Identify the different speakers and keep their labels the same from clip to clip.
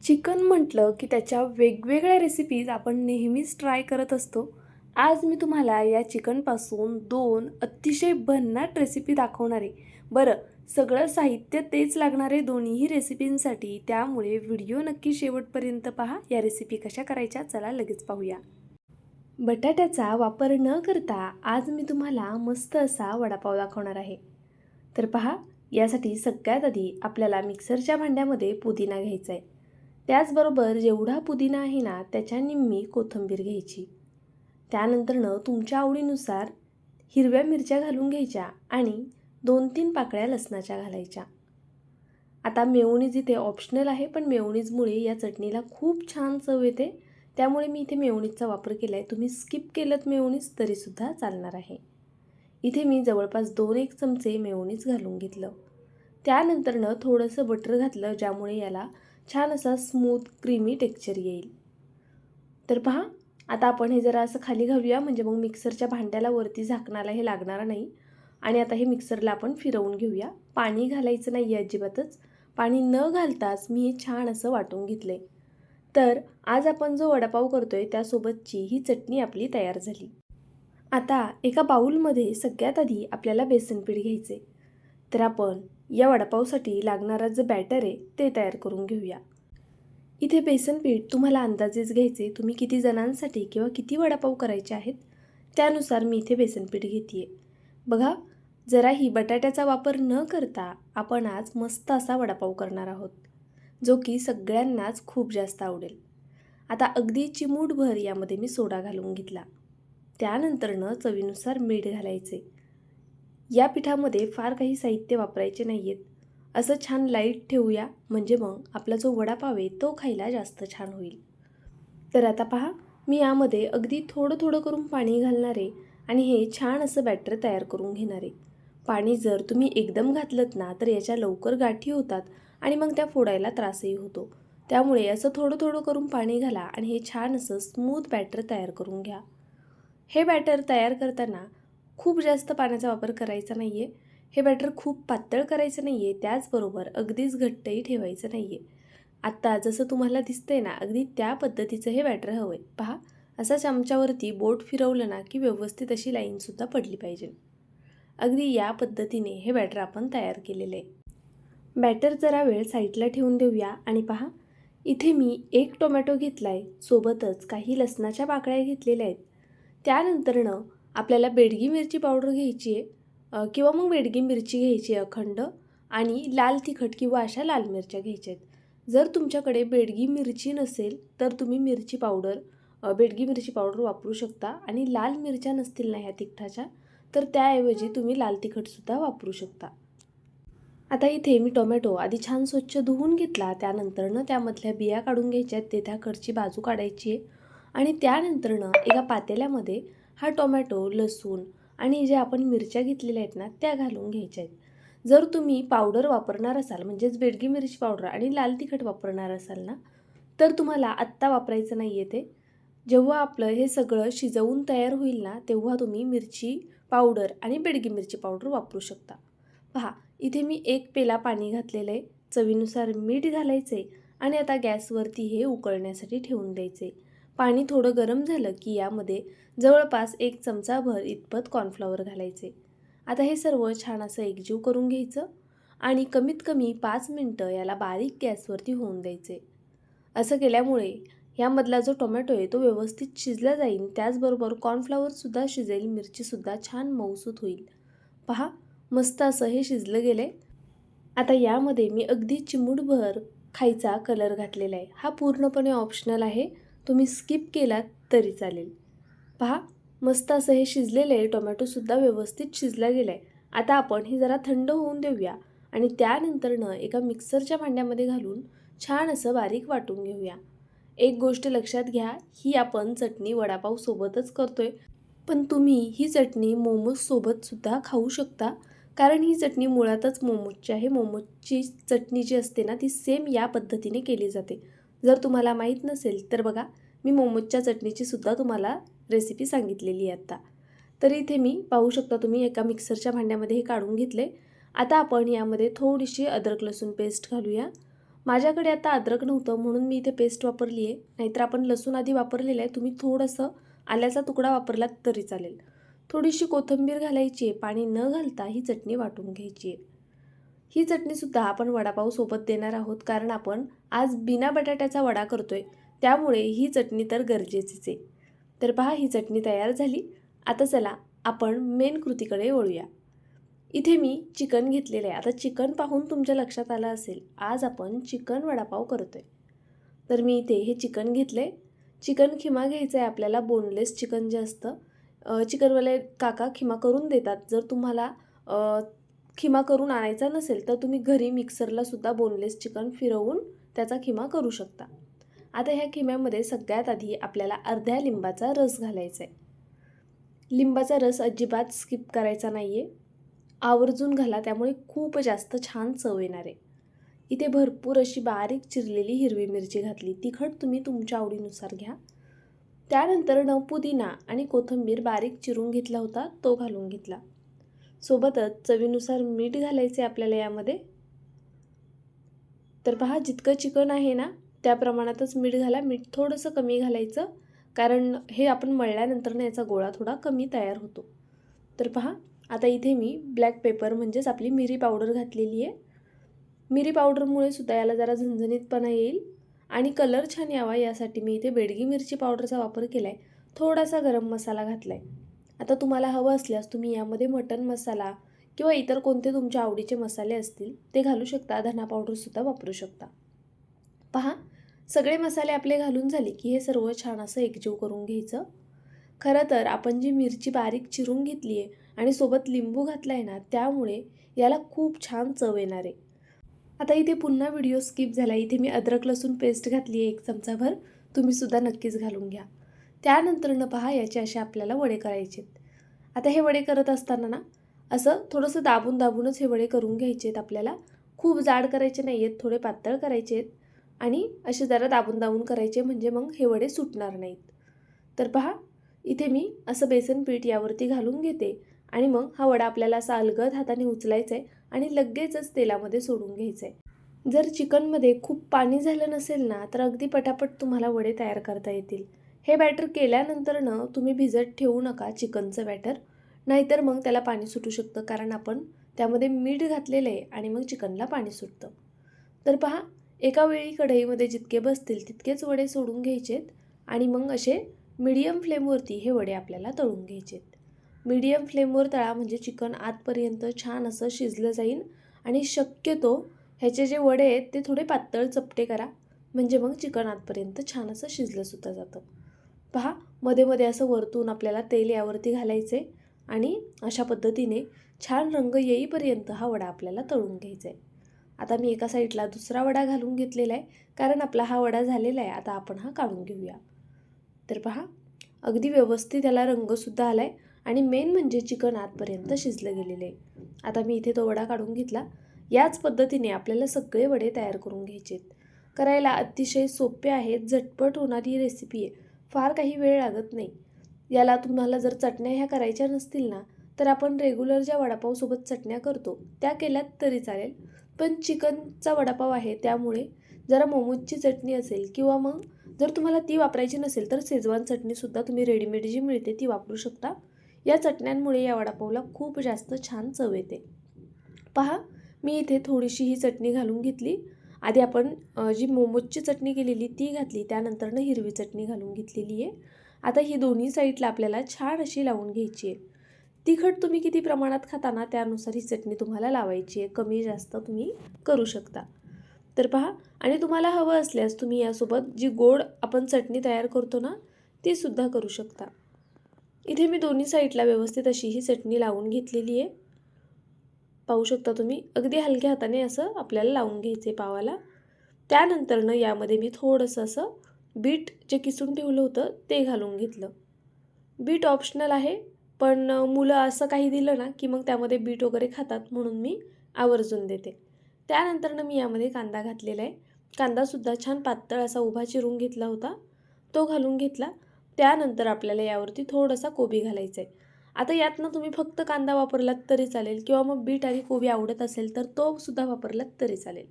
Speaker 1: Chicken म्हटलं की त्याच्या वेगवेगळ्या रेसिपीज आपण नेहमीच ट्राय करत असतो. आज मी तुम्हाला या चिकनपासून 2 अतिशय भन्नाट रेसिपी दाखवणार आहे. बरं, सगळं साहित्य तेच लागणार आहे दोन्हीही रेसिपींसाठी. त्यामुळे व्हिडिओ नक्की शेवटपर्यंत पहा. या रेसिपी कशा करायच्या चला लगेच पाहूया. बटाट्याचा वापर न करता आज मी तुम्हाला मस्त असा वडापाव दाखवणार आहे. तर पहा, यासाठी सगळ्यात आधी आपल्याला मिक्सरच्या भांड्यामध्ये पुदिना घ्यायचा आहे. त्याचबरोबर जेवढा पुदिना आहे ना त्याच्या निम्मी कोथिंबीर घ्यायची. त्यानंतरनं तुमच्या आवडीनुसार हिरव्या मिरच्या घालून घ्यायच्या आणि 2-3 पाकळ्या लसणाच्या घालायच्या. आता मेयोनीज इथे ऑप्शनल आहे, पण मेयोनीजमुळे या चटणीला खूप छान चव येते. त्यामुळे मी इथे मेयोनीजचा वापर केला आहे. तुम्ही स्किप केलंत मेयोनीज तरीसुद्धा चालणार आहे. इथे मी जवळपास 2-1 चमचे मेयोनीज घालून घेतलं. त्यानंतरनं थोडंसं बटर घातलं, ज्यामुळे याला छान असा स्मूथ क्रीमी टेक्स्चर येईल. तर पहा, आता आपण हे जरा असं खाली घालूया, म्हणजे मग मिक्सरच्या भांड्याला वरती झाकणाला हे लागणार नाही. आणि आता हे मिक्सरला आपण फिरवून घेऊया. पाणी घालायचं नाही आहे अजिबातच. पाणी न घालताच मी हे छान असं वाटून घेतलं आहे. तर आज आपण जो वडापाव करतो आहे त्यासोबतची ही चटणी आपली तयार झाली. आता एका बाऊलमध्ये सगळ्यात आधी आपल्याला बेसन पीठ घ्यायचे. तर आपण या वडापावसाठी लागणारा जे बॅटर आहे ते तयार करून घेऊया. इथे बेसन पीठ तुम्हाला अंदाजेच घ्यायचे. तुम्ही किती जणांसाठी किंवा किती वडापाव करायचे आहेत त्यानुसार मी इथे बेसन पीठ घेते आहे. बघा, जराही बटाट्याचा वापर न करता आपण आज मस्त असा वडापाव करणार आहोत, जो की सगळ्यांनाच खूप जास्त आवडेल. आता अगदी चिमूटभर यामध्ये मी सोडा घालून घेतला. त्यानंतरनं चवीनुसार मीठ घालायचे. या पिठामध्ये फार काही साहित्य वापरायचे नाही आहेत. असं छान लाईट ठेवूया, म्हणजे मग आपला जो वडापाव आहे तो खायला जास्त छान होईल. तर आता पहा, मी यामध्ये अगदी थोडं थोडं करून पाणी घालणार आहे आणि हे छान असं बॅटर तयार करून घेणार आहे. पाणी जर तुम्ही एकदम घातलंत ना तर याच्या लवकर गाठी होतात आणि मग त्या फोडायला त्रासही होतो. त्यामुळे असं थोडं थोडं करून पाणी घाला आणि हे छान असं स्मूथ बॅटर तयार करून घ्या. हे बॅटर तयार करताना खूप जास्त पाण्याचा वापर करायचा नाही आहे. हे बॅटर खूप पातळ करायचं नाही आहे, त्याचबरोबर अगदीच घट्टही ठेवायचं नाही आहे. आत्ता जसं तुम्हाला दिसतंय ना, अगदी त्या पद्धतीचं हे बॅटर हवं आहे. पहा, असा चमच्यावरती बोट फिरवलं ना की व्यवस्थित अशी लाईनसुद्धा पडली पाहिजे. अगदी या पद्धतीने हे बॅटर आपण तयार केलेलं आहे. बॅटर जरा वेळ साईडला ठेवून देऊया आणि पहा, इथे मी 1 टोमॅटो घेतला आहे, सोबतच काही लसणाच्या पाकळ्या घेतलेल्या आहेत. त्यानंतरनं आपल्याला बेडगी मिरची पावडर घ्यायची आहे, किंवा मग बेडगी मिरची घ्यायची आहे अखंड, आणि लाल तिखट किंवा अशा लाल मिरच्या घ्यायच्या आहेत. जर तुमच्याकडे बेडगी मिरची नसेल तर तुम्ही बेडगी मिरची पावडर वापरू शकता. आणि लाल मिरच्या नसतील ना ह्या तिखटाच्या, तर त्याऐवजी तुम्ही लाल तिखटसुद्धा वापरू शकता. आता इथे मी टोमॅटो आधी छान स्वच्छ धुवून घेतला. त्यानंतरनं त्यामधल्या बिया काढून घ्यायच्या आहेत, ते त्याकडची बाजू काढायची आहे. आणि त्यानंतरनं एका पातेल्यामध्ये हा टोमॅटो, लसूण आणि जे आपण मिरच्या घेतलेल्या आहेत ना त्या घालून घ्यायच्या आहेत. जर तुम्ही पावडर वापरणार असाल, म्हणजेच बेडगी मिरची पावडर आणि लाल तिखट वापरणार असाल ना, तर तुम्हाला आत्ता वापरायचं नाही आहे ते. जेव्हा आपलं हे सगळं शिजवून तयार होईल ना, तेव्हा तुम्ही मिरची पावडर आणि बेडगी मिरची पावडर वापरू शकता. पहा, इथे मी 1 पेला पाणी घातलेलं आहे. चवीनुसार मीठ घालायचं आहे आणि आता गॅसवरती हे उकळण्यासाठी ठेवून द्यायचे आहे. पाणी थोडं गरम झालं की यामध्ये जवळपास 1 चमचाभर इतपत कॉर्नफ्लॉवर घालायचे. आता हे सर्व छान असं एकजीव करून घ्यायचं आणि कमीत कमी 5 मिनटं याला बारीक गॅसवरती होऊन द्यायचे. असं केल्यामुळे यामधला जो टोमॅटो आहे तो व्यवस्थित शिजला जाईल, त्याचबरोबर कॉर्नफ्लॉवरसुद्धा शिजेल, मिरचीसुद्धा छान मऊसूत होईल. पहा, मस्त असं हे शिजलं गेलं आहे. आता यामध्ये मी अगदी चिमूटभर खायचा कलर घातलेला आहे. हा पूर्णपणे ऑप्शनल आहे, तुम्ही स्किप केलात तरी चालेल. पहा, मस्त असं हे शिजलेलं आहे, टोमॅटोसुद्धा व्यवस्थित शिजला गेला आहे. आता आपण हे जरा थंड होऊन देऊया आणि त्यानंतरनं एका मिक्सरच्या भांड्यामध्ये घालून छान असं बारीक वाटून घेऊया. एक गोष्ट लक्षात घ्या, ही आपण चटणी वडापावसोबतच करतो आहे, पण तुम्ही ही चटणी मोमोजसोबतसुद्धा खाऊ शकता. कारण ही चटणी मुळातच मोमोजची आहे. मोमोजची चटणी जी असते ना ती सेम या पद्धतीने केली जाते. जर तुम्हाला माहीत नसेल तर बघा, मी मोमोजच्या चटणीची सुद्धा तुम्हाला रेसिपी सांगितलेली आहे आत्ता. तर इथे मी पाहू शकता तुम्ही एका मिक्सरच्या भांड्यामध्ये हे काढून घेतले. आता आपण यामध्ये थोडीशी अद्रक लसूण पेस्ट घालूया. माझ्याकडे आता अद्रक नव्हतं म्हणून मी इथे पेस्ट वापरली आहे, नाहीतर आपण लसूण आधी वापरलेलं आहे. तुम्ही थोडंसं आल्याचा तुकडा वापरलात तरी चालेल. थोडीशी कोथिंबीर घालायची आहे, पाणी न घालता ही चटणी वाटून घ्यायची आहे. ही चटणीसुद्धा आपण वडापाव सोबत देणार आहोत, कारण आपण आज बिना बटाट्याचा वडा करतोय, त्यामुळे ही चटणी तर गरजेचीच आहे. तर पहा, ही चटणी तयार झाली. आता चला आपण मेन कृतीकडे वळूया. इथे मी चिकन घेतलेलं आहे. आता चिकन पाहून तुमच्या लक्षात आलं असेल, आज आपण चिकन वडापाव करतोय. तर मी इथे हे चिकन घेतले. चिकन खिमा घ्यायचं आहे आपल्याला, बोनलेस चिकन जे असतं. चिकनवाले काका खिमा करून देतात. जर तुम्हाला खिमा करून आणायचा नसेल तर तुम्ही घरी मिक्सरला सुद्धा बोनलेस चिकन फिरवून त्याचा खिमा करू शकता. आता ह्या खिम्यामध्ये सगळ्यात आधी आपल्याला अर्ध्या लिंबाचा रस घालायचा आहे. लिंबाचा रस अजिबात स्किप करायचा नाही आहे, आवर्जून घाला, त्यामुळे खूप जास्त छान चव येणार आहे. इथे भरपूर अशी बारीक चिरलेली हिरवी मिरची घातली. तिखट तुम्ही तुमच्या आवडीनुसार घ्या. त्यानंतर पुदिना आणि कोथिंबीर बारीक चिरून घेतला होता, तो घालून घेतला. सोबतच चवीनुसार मीठ घालायचे आपल्याला यामध्ये. तर पहा, जितकं चिकन आहे ना त्या प्रमाणातच मीठ घाला. मीठ थोडंसं कमी घालायचं, कारण हे आपण मळल्यानंतर ना याचा गोळा थोडा कमी तयार होतो. तर पहा, आता इथे मी ब्लॅक पेपर म्हणजेच आपली मिरी पावडर घातलेली आहे. मिरी पावडरमुळे सुद्धा याला जरा झणझणीतपणा येईल आणि कलर छान यावा यासाठी मी इथे बेडगी मिरची पावडरचा वापर केला आहे. थोडासा गरम मसाला घातला आहे. आता तुम्हाला हवं असल्यास तुम्ही यामध्ये मटण मसाला किंवा इतर कोणते तुमच्या आवडीचे मसाले असतील ते घालू शकता. धना पावडरसुद्धा वापरू शकता. पहा, सगळे मसाले आपले घालून झाले की हे सर्व छान असं एकजीव करून घ्यायचं. खरं तर आपण जी मिरची बारीक चिरून घेतली आहे आणि सोबत लिंबू घातला आहे ना, त्यामुळे याला खूप छान चव येणार आहे. आता इथे पुन्हा व्हिडिओ स्किप झाला. इथे मी अद्रक लसूण पेस्ट घातली आहे 1 चमचाभर. तुम्हीसुद्धा नक्कीच घालून घ्या. त्यानंतर पहा, याचे असे आपल्याला वडे करायचे आहेत. आता हे वडे करत असताना ना असं थोडंसं दाबून दाबूनच हे वडे करून घ्यायचे आहेत आपल्याला. खूप जाड करायचे नाही आहेत, थोडे पातळ करायचे आहेत आणि असे जरा दाबून दाबून करायचे, म्हणजे मग हे वडे सुटणार नाहीत. तर पहा, इथे मी असं बेसन पीठ यावरती घालून घेते आणि मग हा वडा आपल्याला असा अलगद हाताने उचलायचा आहे आणि लगेचच तेलामध्ये सोडून घ्यायचं आहे. जर चिकनमध्ये खूप पाणी झालं नसेल ना, तर अगदी पटापट तुम्हाला वडे तयार करता येतील. हे बॅटर केल्यानंतर तुम्ही भिजत ठेवू नका चिकनचं बॅटर, नाहीतर मग त्याला पाणी सुटू शकतं, कारण आपण त्यामध्ये मीठ घातलेलं आहे आणि मग चिकनला पाणी सुटतं. तर पहा, एका वेळी कढईमध्ये जितके बसतील तितकेच वडे सोडून घ्यायचेत आणि मग असे मीडियम फ्लेमवरती हे वडे आपल्याला तळून घ्यायचेत. मीडियम फ्लेमवर तळा, म्हणजे चिकन आतपर्यंत छान असं शिजलं जाईल आणि शक्यतो ह्याचे जे वडे आहेत ते थोडे पातळ चपटे करा, म्हणजे मग चिकन आतपर्यंत छान असं शिजलंसुद्धा जातं. पहा, मध्ये मध्ये असं वरतून आपल्याला तेल यावरती घालायचे आणि अशा पद्धतीने छान रंग येईपर्यंत हा वडा आपल्याला तळून घ्यायचा आहे. आता मी एका साईडला दुसरा वडा घालून घेतलेला आहे, कारण आपला हा वडा झालेला आहे. आता आपण हा काढून घेऊया. तर पहा, अगदी व्यवस्थित याला रंगसुद्धा आला आहे आणि मेन म्हणजे चिकन आतपर्यंत शिजलं गेलेलं आहे. आता मी इथे तो वडा काढून घेतला. याच पद्धतीने आपल्याला सगळे वडे तयार करून घ्यायचे आहेत. करायला अतिशय सोपे आहेत, झटपट होणारी रेसिपी आहे, फार काही वेळ लागत नाही. याला तुम्हाला जर चटण्या ह्या करायच्या नसतील ना, तर आपण रेग्युलर ज्या वडापावसोबत चटण्या करतो त्या केल्यात तरी चालेल. पण चिकनचा वडापाव आहे त्यामुळे जरा मोमोजची चटणी असेल किंवा मग जर तुम्हाला ती वापरायची नसेल तर शेजवान चटणीसुद्धा तुम्ही रेडीमेड जी मिळते ती वापरू शकता. या चटण्यांमुळे या वडापावला खूप जास्त छान चव येते. पहा, मी इथे थोडीशी ही चटणी घालून घेतली. आधी आपण जी मोमोजची चटणी केलेली ती घातली, त्यानंतरनं हिरवी चटणी घालून घेतलेली आहे. आता ही दोन्ही साईडला आपल्याला छान अशी लावून घ्यायची आहे. तिखट तुम्ही किती प्रमाणात खाता ना त्यानुसार ही चटणी तुम्हाला लावायची आहे, कमी जास्त तुम्ही करू शकता. तर पहा, आणि तुम्हाला हवं असल्यास तुम्ही यासोबत जी गोड आपण चटणी तयार करतो ना ती सुद्धा करू शकता. इथे मी दोन्ही साईडला व्यवस्थित अशी ही चटणी लावून घेतलेली आहे. पाहू शकता तुम्ही, अगदी हलक्या हाताने असं आपल्याला लावून घ्यायचे पावाला. त्यानंतरनं यामध्ये मी थोडंसं असं बीट जे किसून ठेवलं होतं ते घालून घेतलं. बीट ऑप्शनल आहे, पण मुलं असं काही दिलं ना की मग त्यामध्ये बीट वगैरे खातात, म्हणून मी आवर्जून देते. त्यानंतरनं मी यामध्ये कांदा घातलेला आहे. कांदासुद्धा छान पातळ असा उभा चिरून घेतला होता, तो घालून घेतला. त्यानंतर आपल्याला यावरती थोडासा कोबी घालायचा आहे. आता यातनं तुम्ही फक्त कांदा वापरलात तरी चालेल किंवा मग बीट आणि कोबी आवडत असेल तर तो सुद्धा वापरलात तरी चालेल.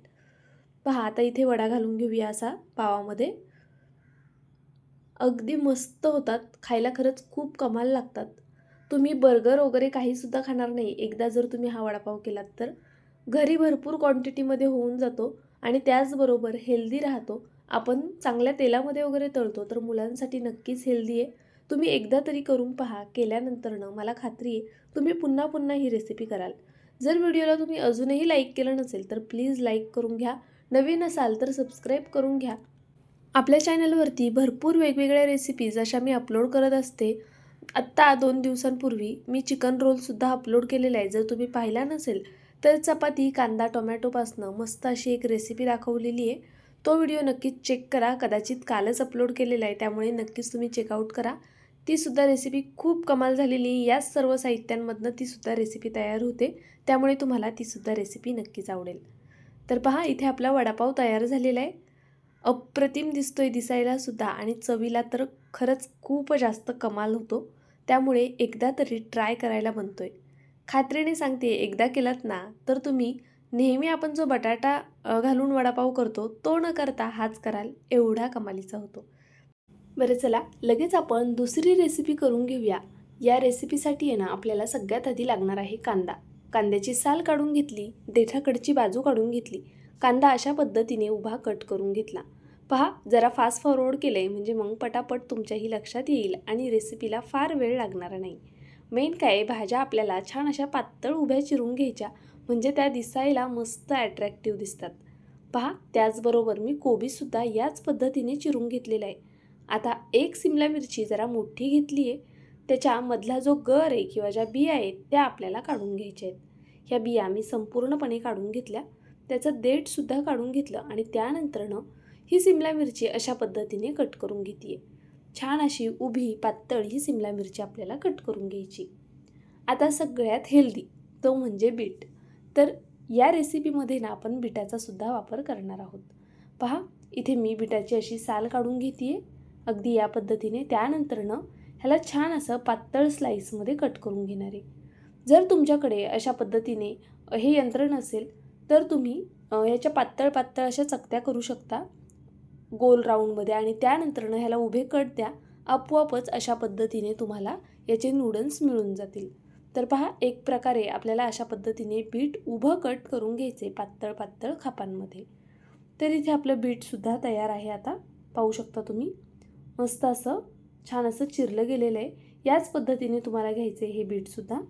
Speaker 1: पहा आता इथे वडा घालून घेऊया असा पावामध्ये. अगदी मस्त होतात, खायला खरंच खूप कमाल लागतात. तुम्ही बर्गर वगैरे काहीसुद्धा खाणार नाही एकदा जर तुम्ही हा वडापाव केलात तर. घरी भरपूर क्वांटिटीमध्ये होऊन जातो आणि त्याचबरोबर हेल्दी राहतो. आपण चांगल्या तेलामध्ये वगैरे तळतो तर मुलांसाठी नक्कीच हेल्दी आहे. तुम्ही एकदा तरी करून पहा. केल्यानंतरनं मला खात्री आहे तुम्ही पुन्हा पुन्हा ही रेसिपी कराल. जर व्हिडिओला तुम्ही अजूनही लाईक केलं नसेल तर प्लीज लाईक करून घ्या. नवीन असाल तर सबस्क्राईब करून घ्या. आपल्या चॅनलवरती भरपूर वेगवेगळ्या रेसिपीज अशा मी अपलोड करत असते. आत्ता 2 दिवसांपूर्वी मी चिकन रोलसुद्धा अपलोड केलेला आहे. जर तुम्ही पाहिला नसेल तर चपाती, कांदा, टोमॅटोपासनं मस्त अशी एक रेसिपी दाखवलेली आहे. तो व्हिडिओ नक्कीच चेक करा. कदाचित कालच अपलोड केलेला आहे त्यामुळे नक्कीच तुम्ही चेकआउट करा. तीसुद्धा रेसिपी खूप कमाल झालेली आहे. याच सर्व साहित्यांमधनं तीसुद्धा रेसिपी तयार होते. त्यामुळे तुम्हाला तीसुद्धा रेसिपी नक्कीच आवडेल. तर पहा इथे आपला वडापाव तयार झालेला आहे. अप्रतिम दिसतोय दिसायला सुद्धा आणि चवीला तर खरंच खूप जास्त कमाल होतो. त्यामुळे एकदा तरी ट्राय करायला बनतोय. खात्रीने सांगते एकदा केलात ना तर तुम्ही नेहमी आपण जो बटाटा घालून वडापाव करतो तो न करता हाच कराल, एवढा कमालीचा होतो. बरं चला लगेच आपण दुसरी रेसिपी करून घेऊया. या रेसिपीसाठी आहे ना आपल्याला सगळ्यात आधी लागणार आहे कांदा. कांद्याची साल काढून घेतली, देठाकडची बाजू काढून घेतली. कांदा अशा पद्धतीने उभा कट करून घेतला. पहा जरा फास्ट फॉरवर्ड केलं आहे म्हणजे मग पटापट तुमच्याही लक्षात येईल आणि रेसिपीला फार वेळ लागणार नाही. मेन काय भाज्या आपल्याला छान अशा पातळ उभ्या चिरून घ्यायच्या म्हणजे त्या दिसायला मस्त ॲट्रॅक्टिव्ह दिसतात. पहा त्याचबरोबर मी कोबीसुद्धा याच पद्धतीने चिरून घेतलेला आहे. आता एक सिमला मिरची जरा मोठी घेतली आहे. त्याच्यामधला जो गर आहे किंवा ज्या बिया आहेत त्या आपल्याला काढून घ्यायच्या आहेत. ह्या बिया मी संपूर्णपणे काढून घेतल्या. त्याचं देठसुद्धा काढून घेतलं आणि त्यानंतरनं ही सिमला मिरची अशा पद्धतीने कट करून घेते आहे. छान अशी उभी पातळ ही सिमला मिरची आपल्याला कट करून घ्यायची. आता सगळ्यात हेल्दी तो म्हणजे बीट. तर या रेसिपीमध्ये ना आपण बीटाचा सुद्धा वापर करणार आहोत. पहा इथे मी बीटाची अशी साल काढून घेते आहे अगदी या पद्धतीने. त्यानंतरनं ह्याला छान असं पातळ स्लाईसमध्ये कट करून घेणार आहे. जर तुमच्याकडे अशा पद्धतीने हे यंत्र नसेल तर तुम्ही ह्याच्या पातळ पातळ अशा चकत्या करू शकता गोल राऊंडमध्ये आणि त्यानंतरनं ह्याला उभे कट द्या. आपोआपच अशा पद्धतीने तुम्हाला याचे नूडल्स मिळून जातील. तर पहा एक प्रकारे आपल्याला अशा पद्धतीने बीट उभं कट करून घ्यायचे पातळ पातळ खापांमध्ये. तर इथे आपलं बीटसुद्धा तयार आहे. आता पाहू शकता तुम्ही मस्त असं छान असं चिरलं गेलेलं आहे. याच पद्धतीने तुम्हाला घ्यायचे हे बीटसुद्धा.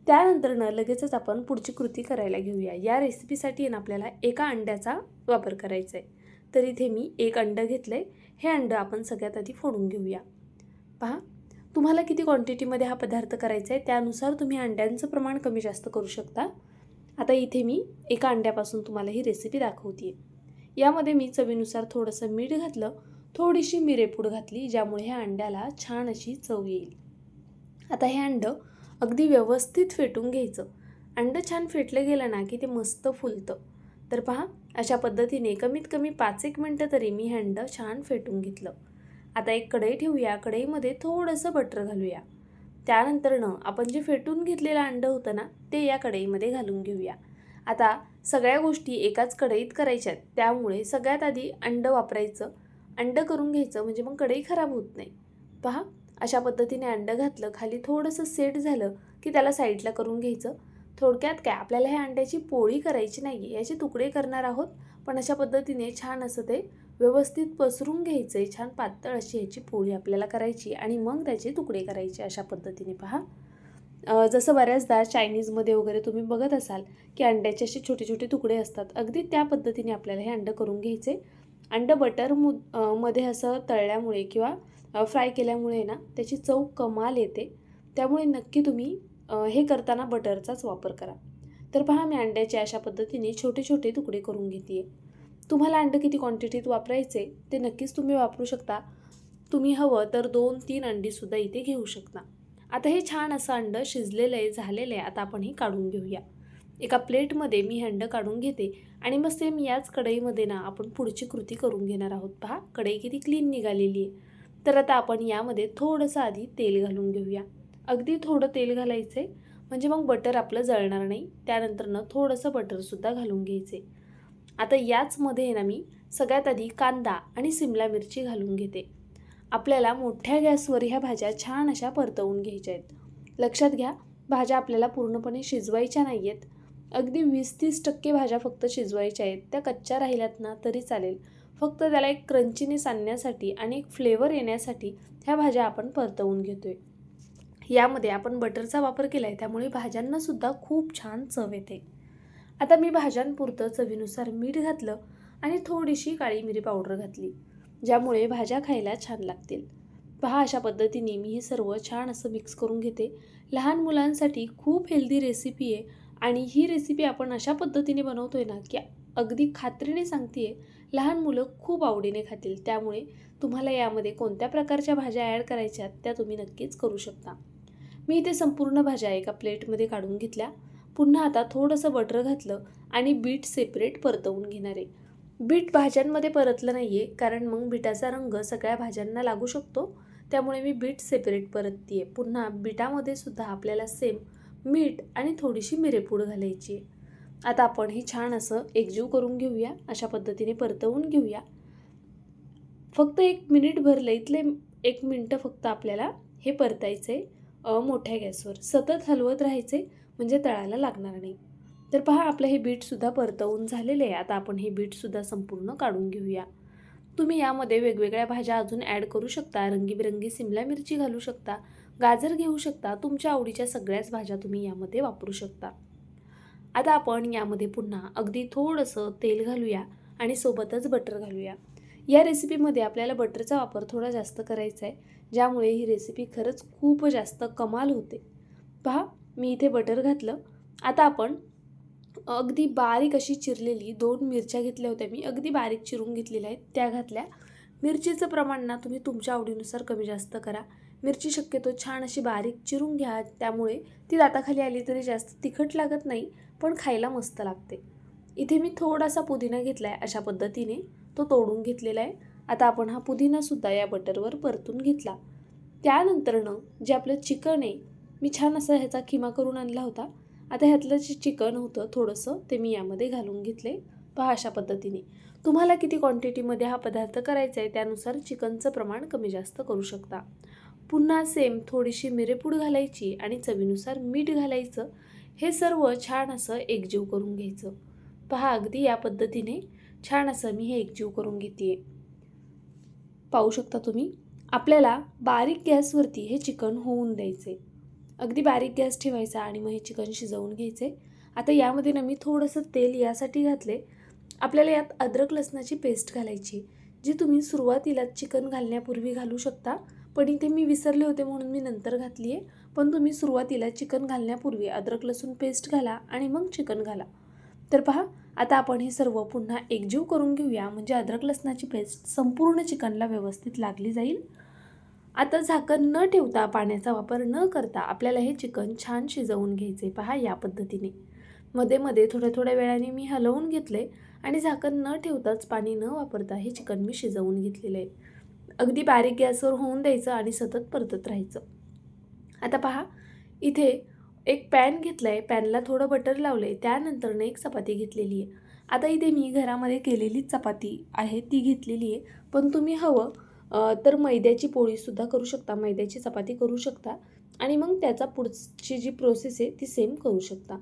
Speaker 1: त्यानंतरनं लगेचच आपण पुढची कृती करायला घेऊया. या रेसिपीसाठी आहे ना आपल्याला एका अंड्याचा वापर करायचा आहे. तर इथे मी एक अंडं घेतलं आहे. हे अंडं आपण सगळ्यात आधी फोडून घेऊया. पहा तुम्हाला किती क्वांटिटीमध्ये हा पदार्थ करायचा आहे त्यानुसार तुम्ही अंड्यांचं प्रमाण कमी जास्त करू शकता. आता इथे मी एका अंड्यापासून तुम्हाला ही रेसिपी दाखवते आहे. यामध्ये मी चवीनुसार थोडंसं मीठ घातलं, थोडीशी मिरेपूड घातली ज्यामुळे ह्या अंड्याला छान अशी चव येईल. आता हे अंडं अगदी व्यवस्थित फेटून घ्यायचं. अंडं छान फेटलं गेलं ना की ते मस्त फुलतं. तर पहा अशा पद्धतीने कमीत कमी 5-1 मिनटं तरी मी हे अंडं छान फेटून घेतलं. आता एक कढई ठेवूया. कढईमध्ये थोडंसं बटर घालूया. त्यानंतरनं आपण जे फेटून घेतलेलं अंडं होतं ना ते या कढईमध्ये घालून घेऊया. आता सगळ्या गोष्टी एकाच कढईत करायच्या आहेत त्यामुळे सगळ्यात आधी अंडं वापरायचं. अंडं करून घ्यायचं म्हणजे मग कढई खराब होत नाही. पहा अशा पद्धतीने अंडं घातलं, खाली थोडंसं सेट झालं की त्याला साईडला करून घ्यायचं. थोडक्यात काय आपल्याला ह्या अंड्याची पोळी करायची नाही आहे, याचे तुकडे करणार आहोत. पण अशा पद्धतीने छान असं ते व्यवस्थित पसरून घ्यायचं आहे. छान पातळ अशी ह्याची पोळी आपल्याला करायची आणि मग त्याचे तुकडे करायचे अशा पद्धतीने. पहा जसं बऱ्याचदा चायनीजमध्ये वगैरे तुम्ही बघत असाल की अंड्याचे असे छोटे छोटे तुकडे असतात. अगदी त्या पद्धतीने आपल्याला हे अंडं करून घ्यायचे. अंडं बटर मध्ये असं तळल्यामुळे किंवा फ्राय केल्यामुळे ना त्याची चव कमाल येते. त्यामुळे नक्की तुम्ही हे करताना बटरचाच वापर करा. तर पहा मी अंड्याचे अशा पद्धतीने छोटे छोटे तुकडे करून घेते आहे. तुम्हाला अंडं किती क्वांटिटीत वापरायचे ते नक्कीच तुम्ही वापरू शकता. तुम्ही हवं तर 2-3 अंडीसुद्धा इथे घेऊ शकता. आता हे छान असं अंडं शिजलेलं आहे, झालेलं आहे. आता आपण हे काढून घेऊया. एका प्लेटमध्ये मी हे अंडं काढून घेते आणि मग सेम याच कढईमध्ये ना आपण पुढची कृती करून घेणार आहोत. पहा कढई किती क्लीन निघालेली आहे. तर आता आपण यामध्ये थोडंसं आधी तेल घालून घेऊया. अगदी थोडं तेल घालायचं म्हणजे मग बटर आपलं जळणार नाही. त्यानंतरनं थोडंसं बटरसुद्धा घालून घ्यायचे. आता याचमध्ये आहे ना मी सगळ्यात आधी कांदा आणि सिमला मिरची घालून घेते. आपल्याला मोठ्या गॅसवर ह्या भाज्या छान अशा परतवून घ्यायच्या आहेत. लक्षात घ्या, भाज्या आपल्याला पूर्णपणे शिजवायच्या नाही आहेत. अगदी 20-30% भाज्या फक्त शिजवायच्या आहेत. त्या कच्च्या राहिल्यात ना तरी चालेल. फक्त त्याला एक क्रंचीनेस आणण्यासाठी आणि एक फ्लेवर येण्यासाठी ह्या भाज्या आपण परतवून घेतोय. यामध्ये आपण बटरचा वापर केला आहे, त्यामुळे भाज्यांनासुद्धा खूप छान चव येते. आता मी भाज्यांपुरतं चवीनुसार मीठ घातलं आणि थोडीशी काळी मिरी पावडर घातली, ज्यामुळे भाज्या खायला छान लागतील. पहा, अशा पद्धतीने मी हे सर्व छान असं मिक्स करून घेते. लहान मुलांसाठी खूप हेल्दी रेसिपी आहे आणि ही रेसिपी आपण अशा पद्धतीने बनवतोय ना की अगदी खात्रीने सांगते लहान मुलं खूप आवडीने खातील. त्यामुळे तुम्हाला यामध्ये कोणत्या प्रकारच्या भाज्या ॲड करायच्यात त्या तुम्ही नक्कीच करू शकता. मी इथे संपूर्ण भाज्या एका प्लेटमध्ये काढून घेतल्या. पुन्हा आता थोडंसं बटर घातलं आणि बीट सेपरेट परतवून घेणार आहे. बीट भाज्यांमध्ये परतलं नाही आहे, कारण मग बीटाचा रंग सगळ्या भाज्यांना लागू शकतो. त्यामुळे मी बीट सेपरेट परतते आहे. पुन्हा बीटामध्ये सुद्धा आपल्याला सेम मीठ आणि थोडीशी मिरेपूड घालायची आहे. आता आपण हे छान असं एकजीव करून घेऊया. अशा पद्धतीने परतवून घेऊया. फक्त 1 मिनिट भरलं, इथले 1 मिनटं फक्त आपल्याला हे परतायचं आहे. मोठ्या गॅसवर सतत हलवत राहायचे, म्हणजे तळायला लागणार नाही. तर पहा, आपलं हे बीटसुद्धा परतवून झालेले आहे. आता आपण हे बीटसुद्धा संपूर्ण काढून घेऊया. तुम्ही यामध्ये वेगवेगळ्या भाज्या अजून ॲड करू शकता. रंगीबिरंगी सिमला मिरची घालू शकता, गाजर घेऊ शकता. तुमच्या आवडीच्या सगळ्याच भाज्या तुम्ही यामध्ये वापरू शकता. आता आपण यामध्ये पुन्हा अगदी थोडंसं तेल घालूया आणि सोबतच बटर घालूया. या रेसिपीमध्ये आपल्याला बटरचा वापर थोडा जास्त करायचा आहे, ज्यामुळे ही रेसिपी खरंच खूप जास्त कमाल होते. पहा, मी इथे बटर घातलं. आता आपण अगदी बारीक अशी चिरलेली 2 मिरच्या घेतल्या होत्या. मी अगदी बारीक चिरून घेतलेल्या आहेत, त्या घातल्या. मिरचीचं प्रमाण ना तुम्ही तुमच्या आवडीनुसार कमी जास्त करा. मिरची शक्यतो छान अशी बारीक चिरून घ्या, त्यामुळे ती दाताखाली आली तरी जास्त तिखट लागत नाही, पण खायला मस्त लागते. इथे मी थोडासा पुदिना घेतला आहे, अशा पद्धतीने तो तोडून घेतलेला आहे. आता आपण हा पुदिनासुद्धा या बटरवर परतून घेतला. त्यानंतरनं जे आपलं चिकन आहे, मी छान असा ह्याचा किमा करून आणला होता. आता ह्यातलं जे चिकन होतं थोडंसं, ते मी यामध्ये घालून घेतले. पहा, अशा पद्धतीने तुम्हाला किती क्वांटिटीमध्ये हा पदार्थ करायचा आहे त्यानुसार चिकनचं प्रमाण कमी जास्त करू शकता. पुन्हा सेम थोडीशी मिरेपूड घालायची आणि चवीनुसार मीठ घालायचं. हे सर्व छान असं एकजीव करून घ्यायचं. पहा, अगदी या पद्धतीने छान असं मी हे एकजीव करून घेते. पाहू शकता तुम्ही. आपल्याला बारीक गॅसवरती हे चिकन होऊन द्यायचे. अगदी बारीक गॅस ठेवायचा आणि मग हे चिकन शिजवून घ्यायचे. आता यामध्ये ना मी थोडंसं तेल यासाठी घातले, आपल्याला यात अद्रक लसणाची पेस्ट घालायची, जी तुम्ही सुरुवातीला चिकन घालण्यापूर्वी घालू शकता. पण इथे मी विसरले होते म्हणून मी नंतर घातली आहे. पण तुम्ही सुरुवातीला चिकन घालण्यापूर्वी अद्रक लसूण पेस्ट घाला आणि मग चिकन घाला. तर पहा, आता आपण हे सर्व पुन्हा एकजीव करून घेऊया, म्हणजे अद्रक लसणाची पेस्ट संपूर्ण चिकनला व्यवस्थित लागली जाईल. आता झाकण न ठेवता, पाण्याचा वापर न करता आपल्याला हे चिकन छान शिजवून घ्यायचे. पहा, या पद्धतीने मध्ये मध्ये थोड्या थोड्या वेळाने मी हलवून घेतले आणि झाकण न ठेवताच, पाणी न वापरता हे चिकन मी शिजवून घेतलेलं आहे. अगदी बारीक गॅसवर होऊन द्यायचं आणि सतत परतत राहायचं. आता पहा, इथे एक पॅन घेतला आहे, पॅनला थोडं बटर लावलं आहे. त्यानंतरनं एक चपाती घेतलेली आहे. आता इथे मी घरामध्ये केलेली चपाती आहे ती घेतलेली आहे. पण तुम्ही हवं तर मैद्याची पोळीसुद्धा करू शकता, मैद्याची चपाती करू शकता आणि मग त्याचा पुढची जी प्रोसेस आहे ती सेम करू शकता.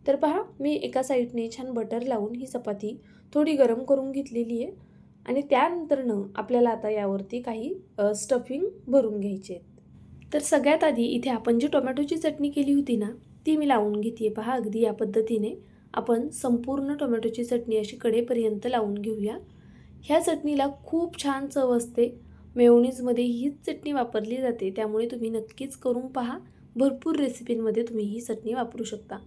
Speaker 1: तर पहा, मी एका साईडने छान बटर लावून ही चपाती थोडी गरम करून घेतलेली आहे आणि त्यानंतरनं आपल्याला आता यावरती काही स्टफिंग भरून घ्यायचे आहेत. तर सगळ्यात आधी इथे आपण जी टोमॅटोची चटणी केली होती ना, ती मी लावून घेते आहे. पहा, अगदी या पद्धतीने आपण संपूर्ण टोमॅटोची चटणी अशी कडेपर्यंत लावून घेऊया. ह्या चटणीला खूप छान चव असते. मेयोनीजमध्ये हीच चटणी वापरली जाते, त्यामुळे तुम्ही नक्कीच करून पहा. भरपूर रेसिपींमध्ये तुम्ही ही चटणी वापरू शकता.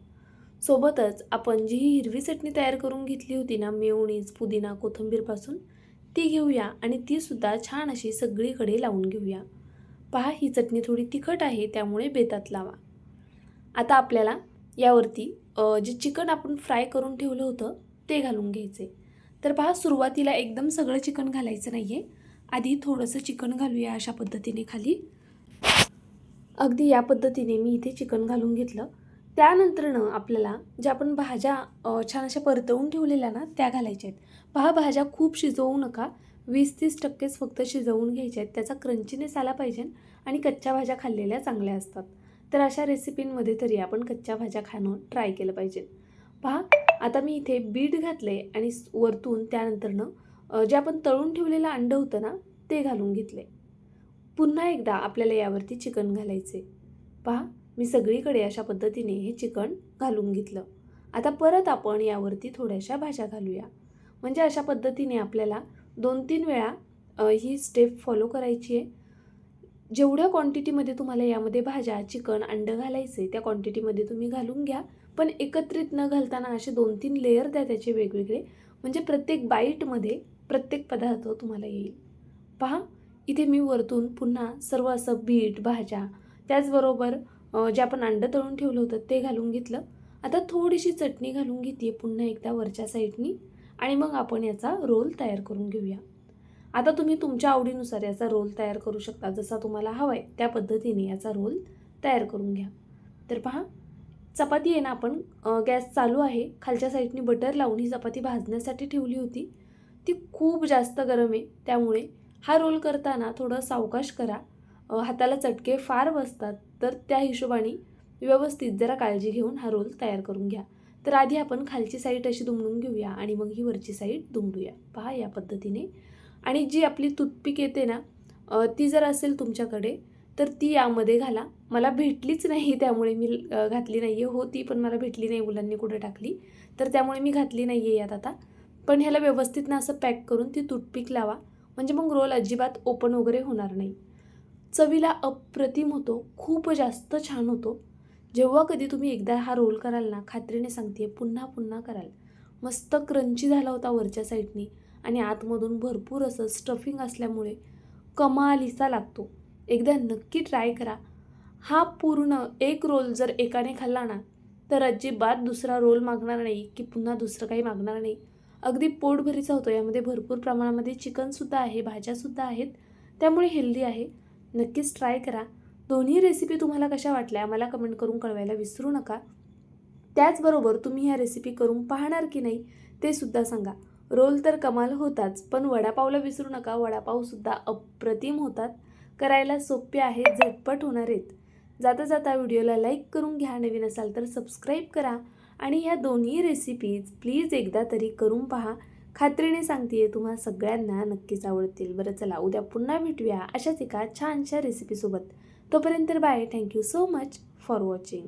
Speaker 1: सोबतच आपण जी ही हिरवी चटणी तयार करून घेतली होती ना, मेयोनीज, पुदिना, कोथिंबीरपासून, ती घेऊया आणि तीसुद्धा छान अशी सगळीकडे लावून घेऊया. पहा, ही चटणी थोडी तिखट आहे, त्यामुळे बेतात लावा. आता आपल्याला यावरती जे चिकन आपण फ्राय करून ठेवलं होतं ते घालून घ्यायचे. तर पहा, सुरुवातीला एकदम सगळं चिकन घालायचं नाही आहे. आधी थोडंसं चिकन घालूया अशा पद्धतीने खाली. अगदी या पद्धतीने मी इथे चिकन घालून घेतलं. त्यानंतरनं आपल्याला ज्या आपण भाज्या छान अशा परतवून ठेवलेल्या ना त्या घालायच्या आहेत. पहा, भाज्या खूप शिजवू नका, 20-30% फक्त शिजवून घ्यायच्या आहेत. त्याचा क्रंचीनेस आला पाहिजे आणि कच्च्या भाज्या खाल्लेल्या चांगल्या असतात. तर अशा रेसिपींमध्ये तरी आपण कच्च्या भाज्या खाणं ट्राय केलं पाहिजे. पहा, आता मी इथे बीट घातले आणि वरतून त्यानंतरनं जे आपण तळून ठेवलेलं अंडं होतं ना ते घालून घेतले. पुन्हा एकदा आपल्याला यावरती चिकन घालायचे. पहा, मी सगळीकडे अशा पद्धतीने हे चिकन घालून घेतलं. आता परत आपण यावरती थोड्याशा भाज्या घालूया. म्हणजे अशा पद्धतीने आपल्याला 2-3 वेळा ही स्टेप फॉलो करायची आहे. जेवढ्या क्वांटिटीमध्ये तुम्हाला यामध्ये भाज्या, चिकन, अंडं घालायचे त्या क्वांटिटीमध्ये तुम्ही घालून घ्या. पण एकत्रित न घालताना असे 2-3 लेयर द्या त्याचे वेगवेगळे, म्हणजे प्रत्येक बाईटमध्ये प्रत्येक पदार्थ तुम्हाला येईल. पहा, इथे मी वरतून पुन्हा सर्व असं बीट, भाज्या, त्याचबरोबर जे आपण अंडं तळून ठेवलं होतं ते घालून घेतलं. आता थोडीशी चटणी घालून घेते पुन्हा एकदा वरच्या साईडनी आणि मग आपण याचा रोल तयार करून घेऊया. आता तुम्ही तुमच्या आवडीनुसार याचा रोल तयार करू शकता. जसा तुम्हाला हवा आहे त्या पद्धतीने याचा रोल तयार करून घ्या. तर पहा, चपाती आहे ना, आपण गॅस चालू आहे, खालच्या साईडनी बटर लावून ही चपाती भाजण्यासाठी ठेवली होती. ती खूप जास्त गरम आहे, त्यामुळे हा रोल करताना थोडं सावकाश करा. हाताला चटके फार बसतात, तर त्या हिशोबाने व्यवस्थित जरा काळजी घेऊन हा रोल तयार करून घ्या. तर आधी आपण खालची साईड अशी दुमडून घेऊया आणि मग ही वरची साईड दुमडूया. पहा, या पद्धतीने. आणि जी आपली टूथपिक येते ना, ती जर असेल तुमच्याकडे तर ती यामध्ये घाला. मला भेटलीच नाही त्यामुळे मी घातली नाही आहे. हो, ती पण मला भेटली नाही, मुलांनी कुठे टाकली, तर त्यामुळे मी घातली नाही आहे यात आता. पण ह्याला व्यवस्थित ना असं पॅक करून ती टूथपिक लावा, म्हणजे मग रोल अजिबात ओपन वगैरे होणार नाही. चवीला अप्रतिम होतो, खूप जास्त छान होतो. जेव्हा कधी तुम्ही एकदा हा रोल कराल ना, खात्रीने सांगते पुन्हा पुन्हा कराल. मस्त क्रंची झाला होता वरच्या साईडनी आणि आतमधून भरपूर असं स्टफिंग असल्यामुळे कमालीचा लागतो. एकदा नक्की ट्राय करा. हा पूर्ण एक रोल जर एकाने खाल्ला ना, तर अजिबात दुसरा रोल मागणार नाही की पुन्हा दुसरं काही मागणार नाही. अगदी पोटभरीचा होतो. यामध्ये भरपूर प्रमाणामध्ये चिकनसुद्धा आहे, भाज्यासुद्धा आहेत, त्यामुळे हेल्दी आहे. नक्कीच ट्राय करा. दोन्ही रेसिपी तुम्हाला कशा वाटल्या मला कमेंट करून कळवायला विसरू नका. त्याचबरोबर तुम्ही ह्या रेसिपी करून पाहणार की नाही ते सुद्धा सांगा. रोल तर कमाल होताच, पण वडापावला विसरू नका. वडापावसुद्धा अप्रतिम होतात, करायला सोपे आहेत, झटपट होणार आहेत. जाता जाता व्हिडिओला लाईक करून घ्या, नवीन असाल तर सबस्क्राईब करा आणि ह्या दोन्ही रेसिपीज प्लीज एकदा तरी करून पहा. खात्रीने सांगते तुम्हा सगळ्यांना नक्कीच आवडतील. बरं, चला उद्या पुन्हा भेटूया अशाच एका छानशा रेसिपीसोबत. तोपर्यंत bye. Thank you so much for watching.